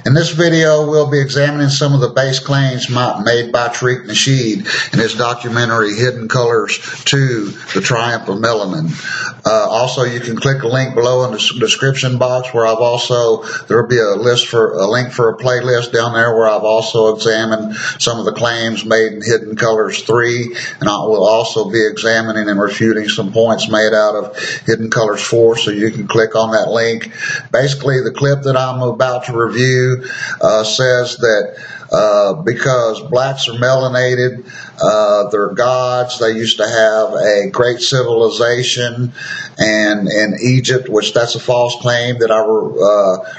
In this video, we'll be examining some of the base claims made by Tariq Nasheed in his documentary Hidden Colors 2, The Triumph of Melanin. Also, you can click a link below in the description box where there will be a link for a playlist down there where I've also examined some of the claims made in Hidden Colors 3, and I will also be examining and refuting some points made out of Hidden Colors 4, so you can click on that link. Basically, the clip that I'm about to review says that because blacks are melanated, they're gods. They used to have a great civilization, and in Egypt, which that's a false claim that I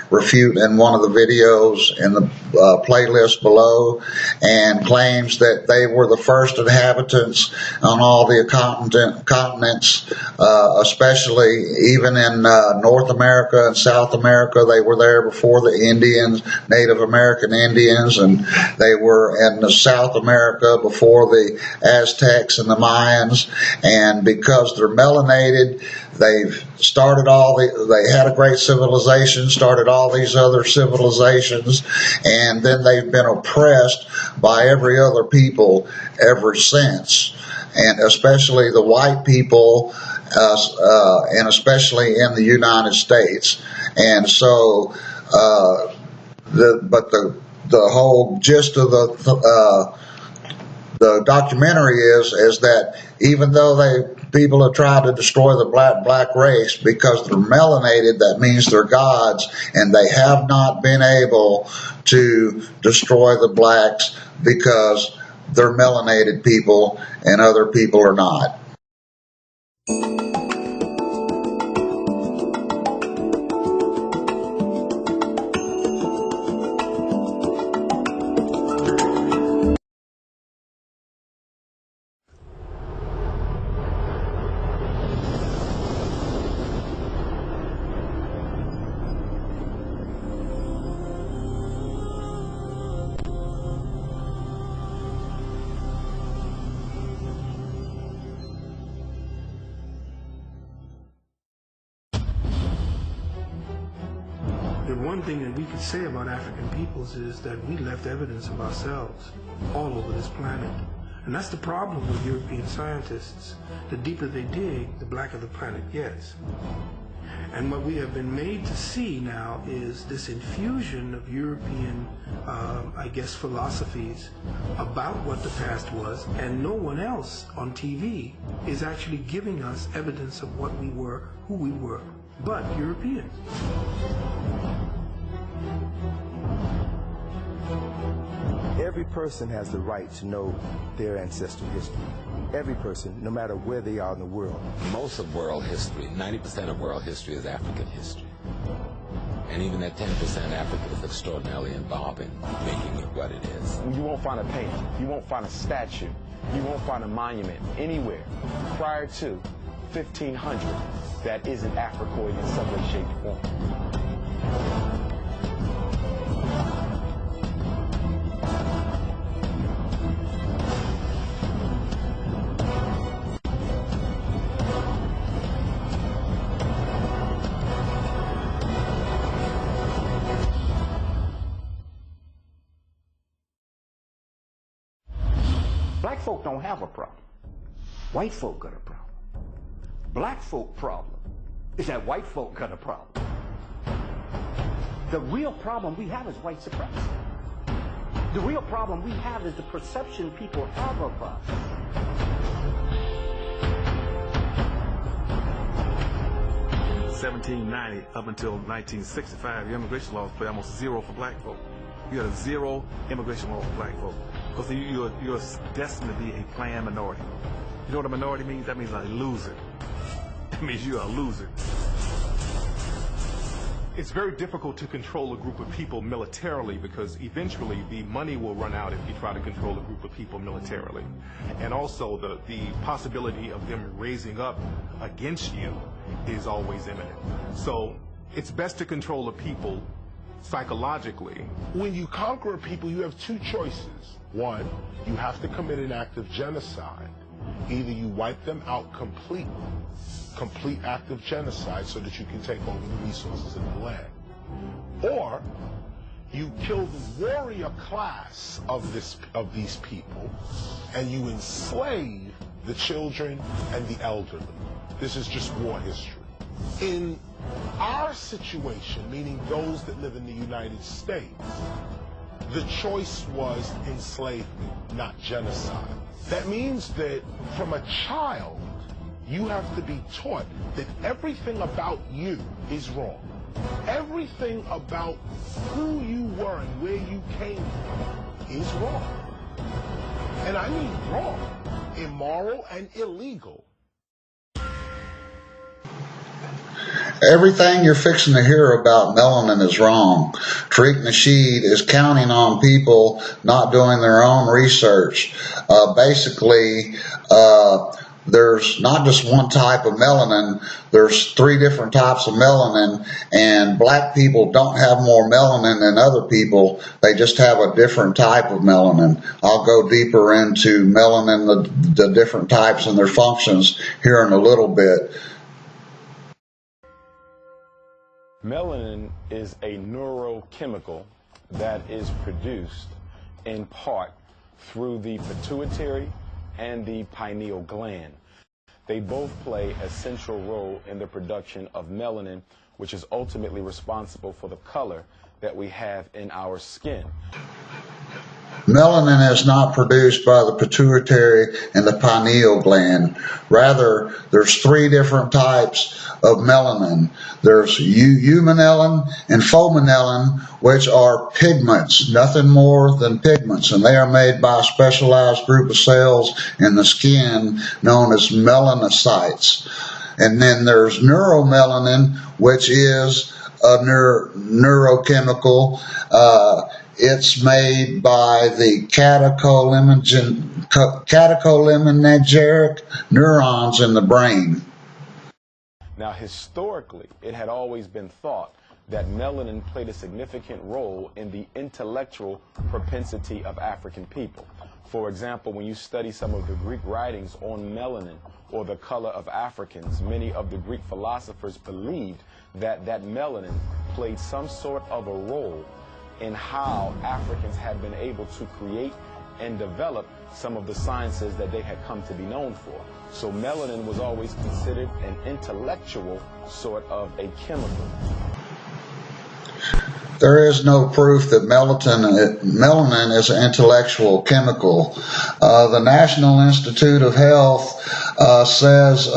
refute in one of the videos in the playlist below, and claims that they were the first inhabitants on all the continents, especially even in North America and South America. They were there before the Indians, Native American Indians, and they were in South America before the Aztecs and the Mayans. And because they're melanated, they had a great civilization, started all these other civilizations, and then they've been oppressed by every other people ever since, and especially the white people, and especially in the United States. And so, the whole gist of the documentary is that even though people have tried to destroy the black race, because they're melanated, that means they're gods, and they have not been able to destroy the blacks because they're melanated people and other people are not. The one thing that we could say about African peoples is that we left evidence of ourselves all over this planet. And that's the problem with European scientists. The deeper they dig, the blacker the planet gets. And what we have been made to see now is this infusion of European, philosophies about what the past was, and no one else on TV is actually giving us evidence of what we were, who we were, but Europeans. Every person has the right to know their ancestral history. Every person, no matter where they are in the world. Most of world history, 90% of world history is African history. And even that 10% Africa is extraordinarily involved in making it what it is. You won't find a painting, you won't find a statue, you won't find a monument anywhere prior to 1500 that isn't Africoid in some way, shape, or form. Black folk don't have a problem. White folk got a problem. Black folk problem is that white folk got a problem. The real problem we have is white supremacy. The real problem we have is the perception people have of us. In 1790 up until 1965, the immigration laws play almost zero for black folk. You had a zero immigration law for black folk. Because you're destined to be a planned minority. You know what a minority means? That means a loser. It means you're a loser. It's very difficult to control a group of people militarily because eventually the money will run out if you try to control a group of people militarily. And also the possibility of them raising up against you is always imminent. So it's best to control a people psychologically. When you conquer a people, you have two choices. One, you have to commit an act of genocide. Either you wipe them out completely, complete act of genocide so that you can take over the resources of the land. Or You kill the warrior class of these people, and you enslave the children and the elderly. This is just war history. In our situation, meaning those that live in the United States, the choice was enslavement, not genocide. That means that from a child, you have to be taught that everything about you is wrong. Everything about who you were and where you came from is wrong. And I mean wrong, immoral and illegal. Everything you're fixing to hear about melanin is wrong. Tariq Nasheed is counting on people not doing their own research. Basically, there's not just one type of melanin, there's 3 different types of melanin, and black people don't have more melanin than other people, they just have a different type of melanin. I'll go deeper into melanin, the different types and their functions here in a little bit. Melanin is a neurochemical that is produced in part through the pituitary and the pineal gland. They both play a central role in the production of melanin, which is ultimately responsible for the color that we have in our skin. Melanin is not produced by the pituitary and the pineal gland. Rather, there's 3 different types of melanin. There's eumenelin and phomenelin, which are pigments, nothing more than pigments, and they are made by a specialized group of cells in the skin known as melanocytes. And then there's neuromelanin, which is a neurochemical. It's made by the catecholaminergic neurons in the brain. Now, historically, it had always been thought that melanin played a significant role in the intellectual propensity of African people. For example, when you study some of the Greek writings on melanin or the color of Africans, many of the Greek philosophers believed that melanin played some sort of a role in how Africans had been able to create and develop some of the sciences that they had come to be known for. So melanin was always considered an intellectual sort of a chemical. There is no proof that melanin is an intellectual chemical. The National Institute of Health says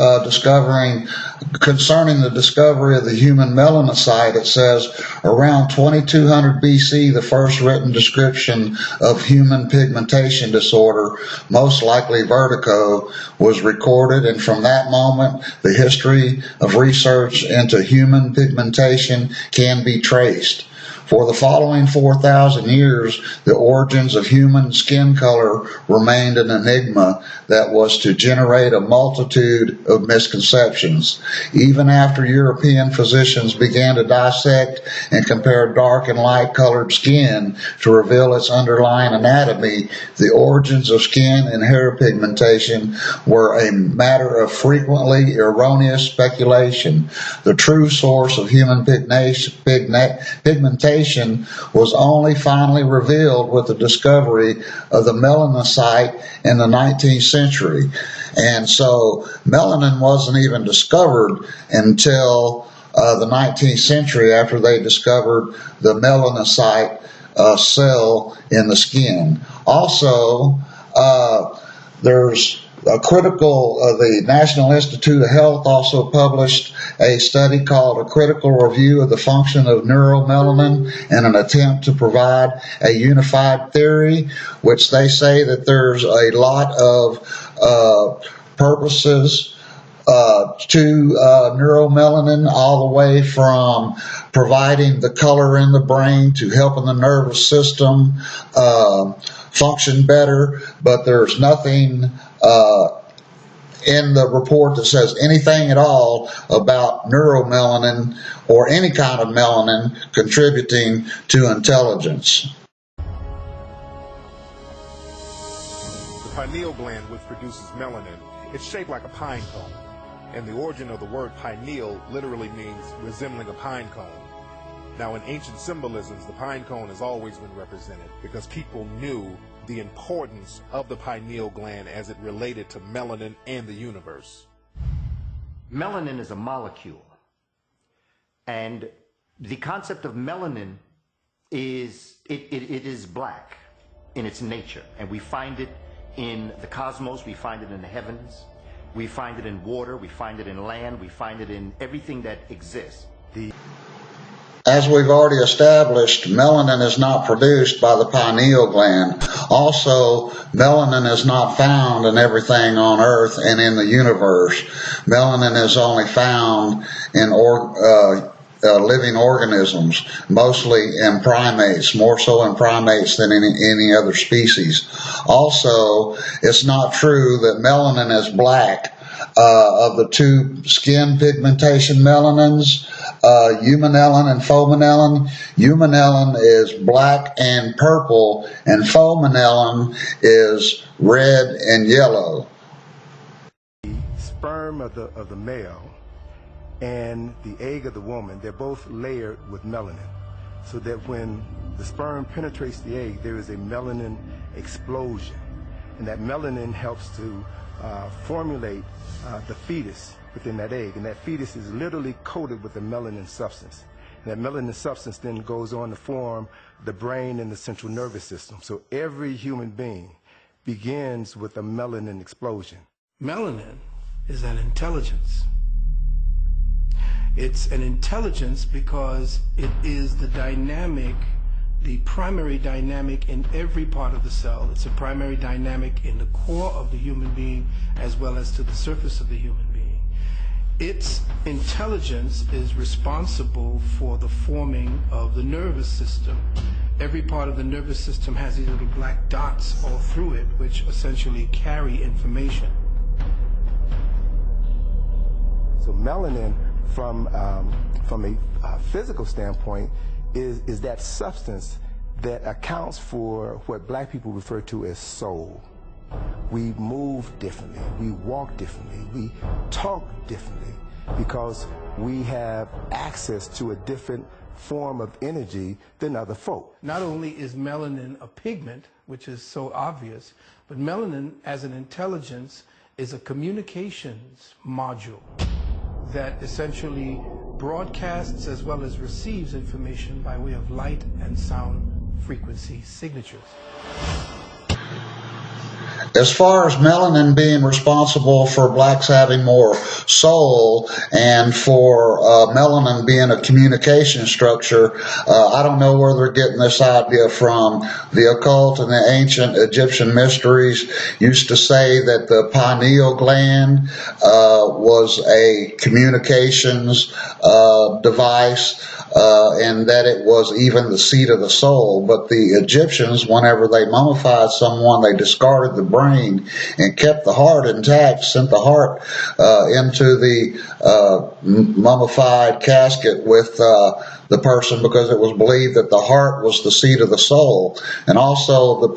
concerning the discovery of the human melanocyte, it says around 2200 BC, the first written description of human pigmentation disorder, most likely vertigo, was recorded, and from that moment, the history of research into human pigmentation can be traced. For the following 4,000 years, the origins of human skin color remained an enigma that was to generate a multitude of misconceptions. Even after European physicians began to dissect and compare dark and light colored skin to reveal its underlying anatomy, the origins of skin and hair pigmentation were a matter of frequently erroneous speculation. The true source of human pigmentation was only finally revealed with the discovery of the melanocyte in the 19th century. And so melanin wasn't even discovered until the 19th century, after they discovered the melanocyte cell in the skin. Also, there's the National Institute of Health also published a study called A Critical Review of the Function of Neuromelanin in an attempt to provide a unified theory, which they say that there's a lot of purposes to neuromelanin, all the way from providing the color in the brain to helping the nervous system function better, but there's nothing in the report that says anything at all about neuromelanin or any kind of melanin contributing to intelligence. The pineal gland, which produces melanin, it's shaped like a pine cone, and the origin of the word pineal literally means resembling a pine cone. Now, in ancient symbolisms, the pine cone has always been represented because people knew the importance of the pineal gland as it related to melanin and the universe. Melanin is a molecule, and the concept of melanin is it is black in its nature, and we find it in the cosmos, we find it in the heavens, we find it in water, we find it in land, we find it in everything that exists. As we've already established, melanin is not produced by the pineal gland. Also, melanin is not found in everything on Earth and in the universe. Melanin is only found in living organisms, mostly in primates, more so in primates than any other species. Also, it's not true that melanin is black. Of the two skin pigmentation melanins, eumenelin and phomenelin, eumenelin is black and purple, and phomenelin is red and yellow. The sperm of the male and the egg of the woman, they're both layered with melanin, so that when the sperm penetrates the egg, there is a melanin explosion, and that melanin helps to formulate the fetus within that egg, and that fetus is literally coated with a melanin substance. And that melanin substance then goes on to form the brain and the central nervous system. So every human being begins with a melanin explosion. Melanin is an intelligence. It's an intelligence because it is the dynamic, the primary dynamic in every part of the cell. It's a primary dynamic in the core of the human being as well as to the surface of the human being. Its intelligence is responsible for the forming of the nervous system. Every part of the nervous system has these little black dots all through it, which essentially carry information. So melanin, from a physical standpoint, is that substance that accounts for what black people refer to as soul. We move differently, we walk differently, we talk differently, because we have access to a different form of energy than other folk. Not only is melanin a pigment, which is so obvious, but melanin as an intelligence is a communications module that essentially broadcasts as well as receives information by way of light and sound frequency signatures. As far as melanin being responsible for blacks having more soul and for melanin being a communication structure, I don't know where they're getting this idea from. The occult and the ancient Egyptian mysteries used to say that the pineal gland was a communications device, and that it was even the seat of the soul. But the Egyptians, whenever they mummified someone, they discarded the brain and kept the heart intact, sent the heart into the mummified casket with the person, because it was believed that the heart was the seat of the soul. And also the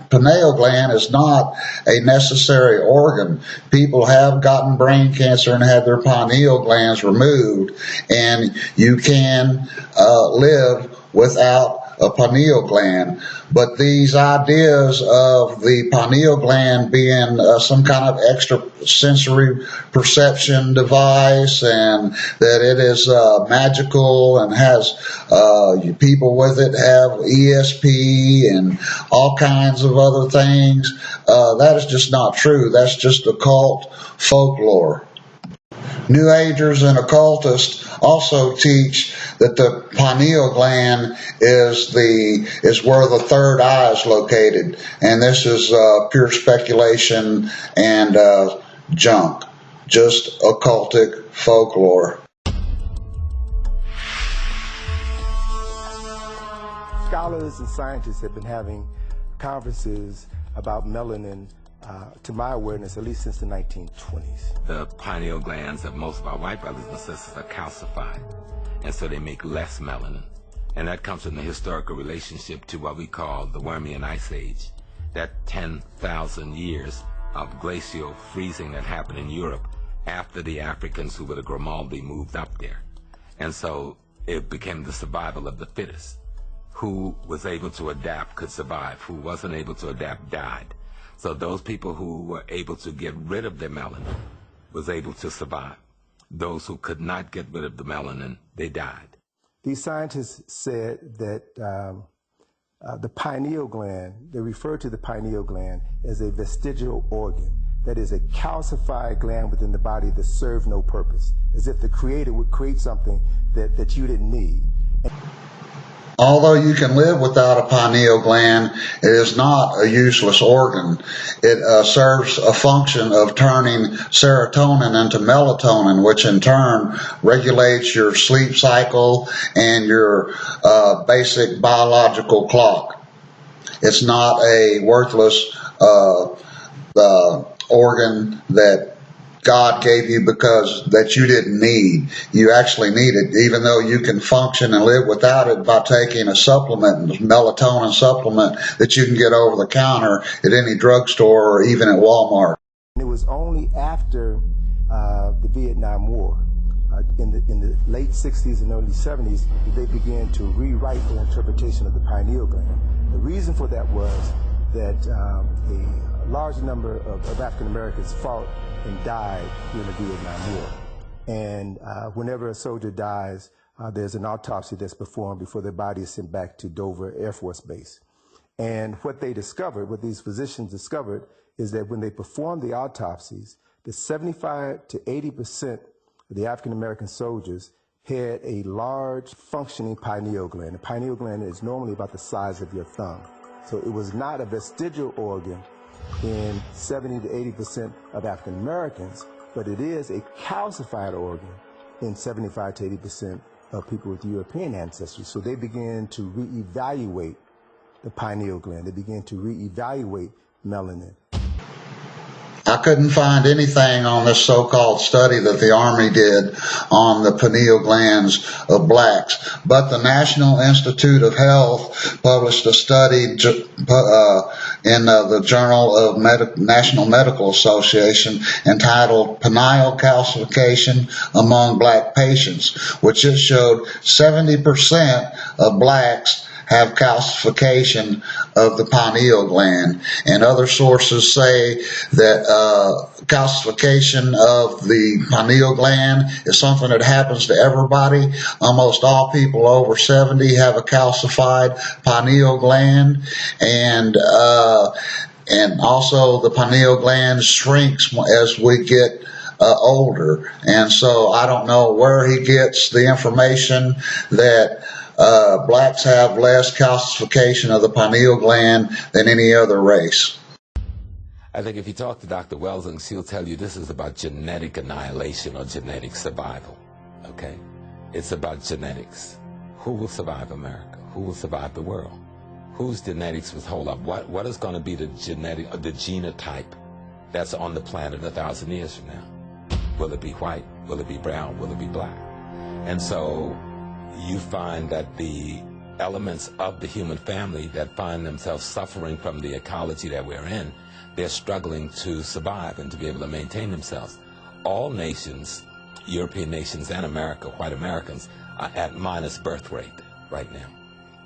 pineal gland is not a necessary organ. People have gotten brain cancer and had their pineal glands removed, and you can live without a pineal gland. But these ideas of the pineal gland being some kind of extra sensory perception device, and that it is magical and has people with it have ESP and all kinds of other things, that is just not true. That's just occult folklore. New Agers and occultists also teach that the pineal gland is where the third eye is located, and this is pure speculation and junk, just occultic folklore. Scholars and scientists have been having conferences about melanin, to my awareness, at least since the 1920s. The pineal glands of most of our white brothers and sisters are calcified, and so they make less melanin. And that comes from the historical relationship to what we call the Permian Ice Age, that 10,000 years of glacial freezing that happened in Europe after the Africans who were the Grimaldi moved up there. And so it became the survival of the fittest. Who was able to adapt could survive. Who wasn't able to adapt died. So those people who were able to get rid of their melanin was able to survive. Those who could not get rid of the melanin, they died. These scientists said that the pineal gland, they refer to the pineal gland as a vestigial organ. That is a calcified gland within the body that serves no purpose, as if the creator would create something that you didn't need. Although you can live without a pineal gland, it is not a useless organ. It serves a function of turning serotonin into melatonin, which in turn regulates your sleep cycle and your basic biological clock. It's not a worthless organ that God gave you because that you didn't need. You actually need it, even though you can function and live without it by taking a supplement, a melatonin supplement that you can get over the counter at any drugstore or even at Walmart. It was only after the Vietnam War, in the late 60s and early 70s, that they began to rewrite their interpretation of the pineal gland. The reason for that was that a large number of African Americans fought and died during the Vietnam War. And whenever a soldier dies, there's an autopsy that's performed before their body is sent back to Dover Air Force Base. And what they discovered, what these physicians discovered, is that when they performed the autopsies, the 75 to 80% of the African American soldiers had a large functioning pineal gland. The pineal gland is normally about the size of your thumb. So it was not a vestigial organ in 70 to 80% of African Americans, but it is a calcified organ in 75 to 80% of people with European ancestry. So they began to reevaluate the pineal gland. They began to reevaluate melanin. I couldn't find anything on this so-called study that the Army did on the pineal glands of blacks, but the National Institute of Health published a study in the Journal of National Medical Association entitled Pineal Calcification Among Black Patients, which it showed 70% of blacks have calcification of the pineal gland. And other sources say that calcification of the pineal gland is something that happens to everybody. Almost all people over 70 have a calcified pineal gland, and also the pineal gland shrinks as we get older. And so I don't know where he gets the information that blacks have less calcification of the pineal gland than any other race. I think if you talk to Dr. Welsing, she'll tell you this is about genetic annihilation or genetic survival, okay? It's about genetics. Who will survive America? Who will survive the world? Whose genetics will hold up? What is going to be the genetic or the genotype that's on the planet 1,000 years from now? Will it be white? Will it be brown? Will it be black? And so you find that the elements of the human family that find themselves suffering from the ecology that we're in, they're struggling to survive and to be able to maintain themselves. All nations, European nations and America, white Americans, are at minus birth rate right now.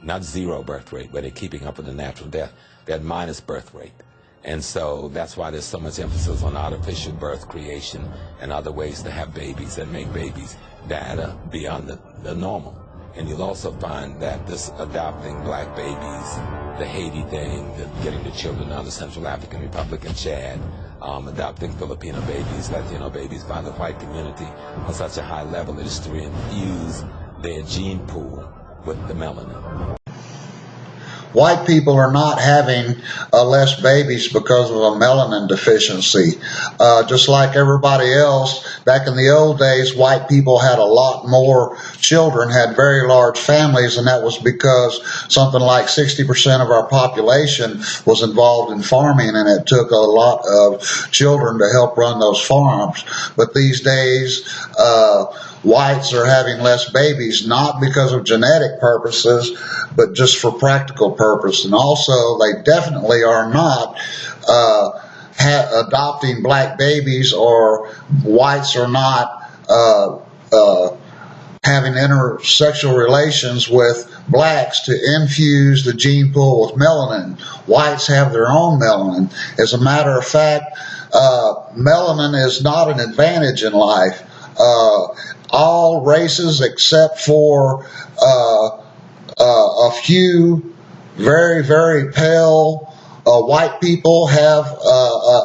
Not zero birth rate, but they're keeping up with the natural death. They're at minus birth rate. And so that's why there's so much emphasis on artificial birth creation and other ways to have babies and make babies that are beyond the normal. And you'll also find that this adopting black babies, the Haiti thing, getting the children out of the Central African Republic and Chad, adopting Filipino babies, Latino babies by the white community on such a high level is to infuse their gene pool with the melanin. White people are not having less babies because of a melanin deficiency. Just like everybody else, back in the old days, white people had a lot more children, had very large families, and that was because something like 60% of our population was involved in farming, and it took a lot of children to help run those farms. But these days, whites are having less babies, not because of genetic purposes, but just for practical purpose. And also, they definitely are not adopting black babies, or whites are not having intersexual relations with blacks to infuse the gene pool with melanin. Whites have their own melanin. As a matter of fact, melanin is not an advantage in life. All races except for a few very, very pale white people have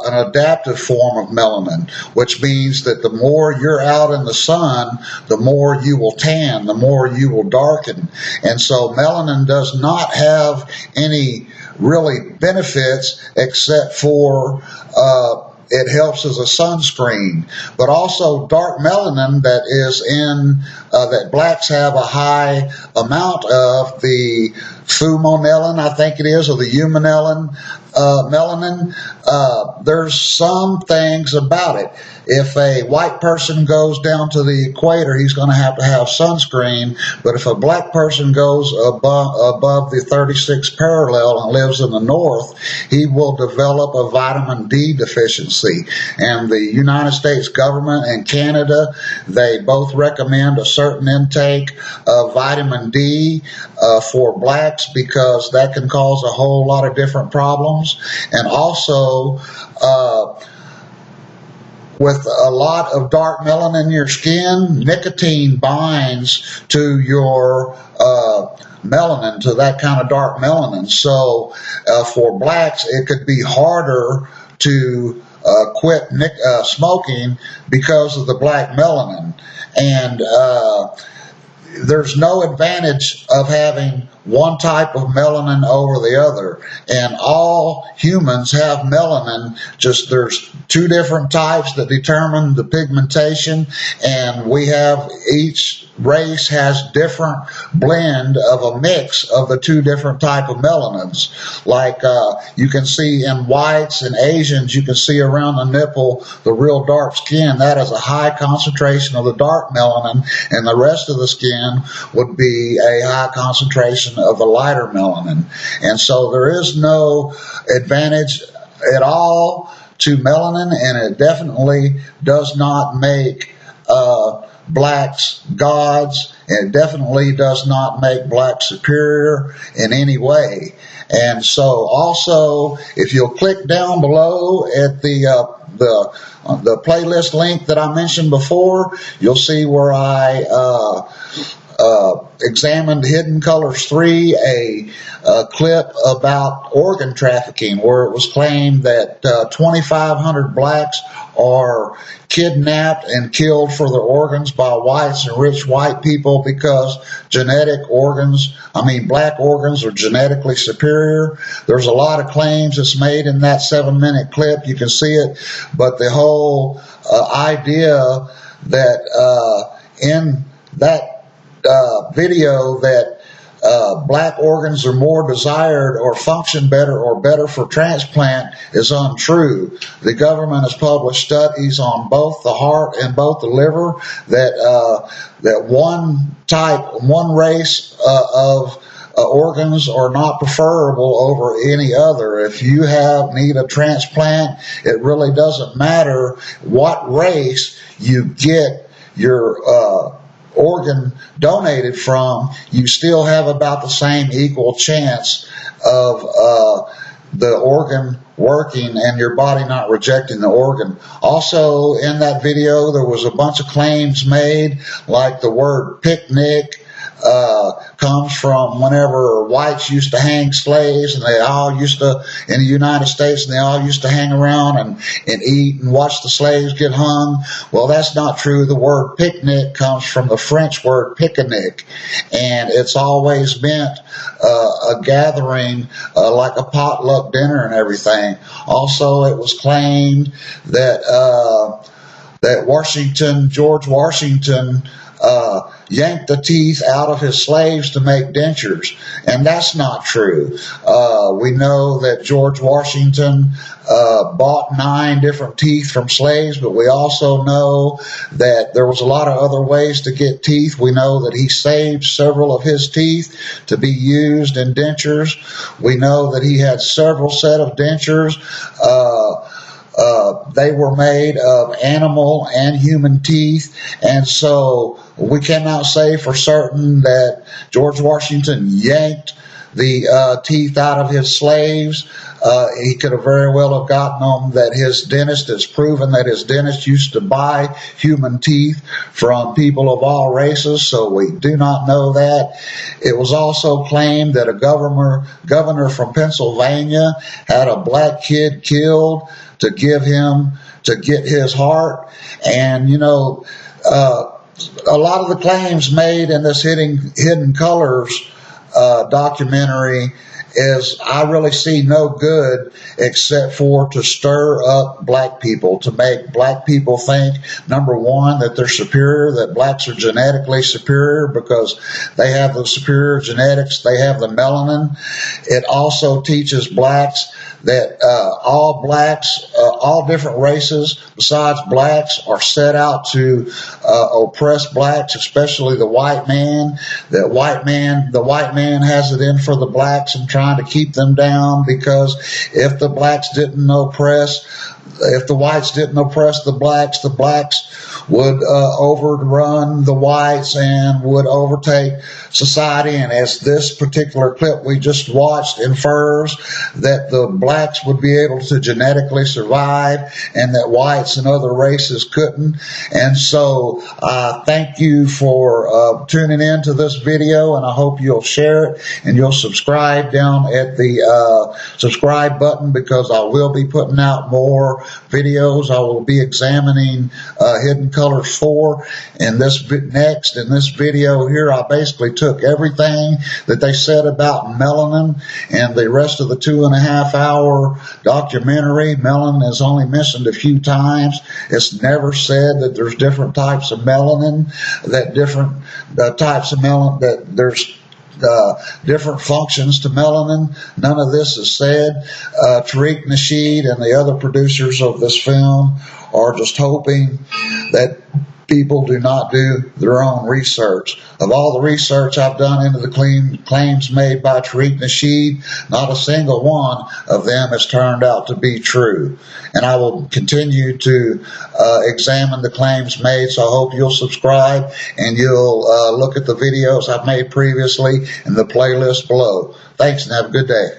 an adaptive form of melanin, which means that the more you're out in the sun, the more you will tan, the more you will darken. And so melanin does not have any really benefits except for it helps as a sunscreen. But also dark melanin that is in that blacks have a high amount of, the fumonelin, I think it is, or the humanelin melanin. There's some things about it. If a white person goes down to the equator, he's going to have sunscreen. But if a black person goes above the 36th parallel and lives in the north, he will develop a vitamin D deficiency. And the United States government and Canada, they both recommend a certain intake of vitamin D for blacks, because that can cause a whole lot of different problems. And also, with a lot of dark melanin in your skin, nicotine binds to your melanin, to that kind of dark melanin. So for blacks, it could be harder to quit smoking because of the black melanin. And there's no advantage of having one type of melanin over the other. And all humans have melanin, just there's two different types that determine the pigmentation, and we have, each race has different blend of a mix of the two different type of melanins. Like you can see in whites and Asians, you can see around the nipple the real dark skin. That is a high concentration of the dark melanin, and the rest of the skin would be a high concentration of the lighter melanin. And so there is no advantage at all to melanin, and it definitely does not make blacks gods, and it definitely does not make blacks superior in any way. And so also, if you'll click down below at the playlist link that I mentioned before, you'll see where I examined Hidden Colors 3, a clip about organ trafficking, where it was claimed that 2,500 blacks are kidnapped and killed for their organs by whites and rich white people because black organs are genetically superior. There's a lot of claims that's made in that 7-minute clip. You can see it, but the whole idea that in that video that black organs are more desired or function better or better for transplant is untrue. The government has published studies on both the heart and both the liver that one race of organs are not preferable over any other. If you need a transplant, it really doesn't matter what race you get your organ donated from, you still have about the same equal chance of the organ working and your body not rejecting the organ. Also in that video there was a bunch of claims made, like the word picnic comes from whenever whites used to hang slaves, and they all used to, in the United States, and they all used to hang around and eat and watch the slaves get hung. Well, that's not true. The word picnic comes from the French word picnic, and it's always meant a gathering like a potluck dinner and everything. Also, it was claimed that George Washington yanked the teeth out of his slaves to make dentures, and that's not true. We know that George Washington bought 9 different teeth from slaves, but we also know that there was a lot of other ways to get teeth. We know that he saved several of his teeth to be used in dentures. We know that he had several set of dentures. They were made of animal and human teeth, and so we cannot say for certain that George Washington yanked the teeth out of his slaves. He could have very well have gotten them that his dentist has proven that his dentist used to buy human teeth from people of all races, so we do not know that. It was also claimed that a governor from Pennsylvania had a black kid killed to get his heart. And, you know, a lot of the claims made in this Hidden Colors documentary is I really see no good except for to stir up black people, to make black people think, number one, that they're superior, that blacks are genetically superior because they have the superior genetics, they have the melanin. It also teaches blacks that all different races besides blacks are set out to oppress blacks, especially the white man. The white man has it in for the blacks and trying to keep them down, because if the whites didn't oppress the blacks would overrun the whites and would overtake society. And as this particular clip we just watched infers, that the blacks would be able to genetically survive and that whites and other races couldn't. And so thank you for tuning in to this video, and I hope you'll share it and you'll subscribe down at the subscribe button, because I will be putting out more videos. I will be examining Hidden Colors 4 in this video here. I basically took everything that they said about melanin and the rest of the 2.5 hour documentary. Melanin is only mentioned a few times. It's never said that there's different types of melanin, that there's different functions to melanin. None of this is said. Tariq Nasheed and the other producers of this film are just hoping that people do not do their own research. Of all the research I've done into the claims made by Tariq Nasheed, not a single one of them has turned out to be true. And I will continue to examine the claims made, so I hope you'll subscribe and you'll look at the videos I've made previously in the playlist below. Thanks and have a good day.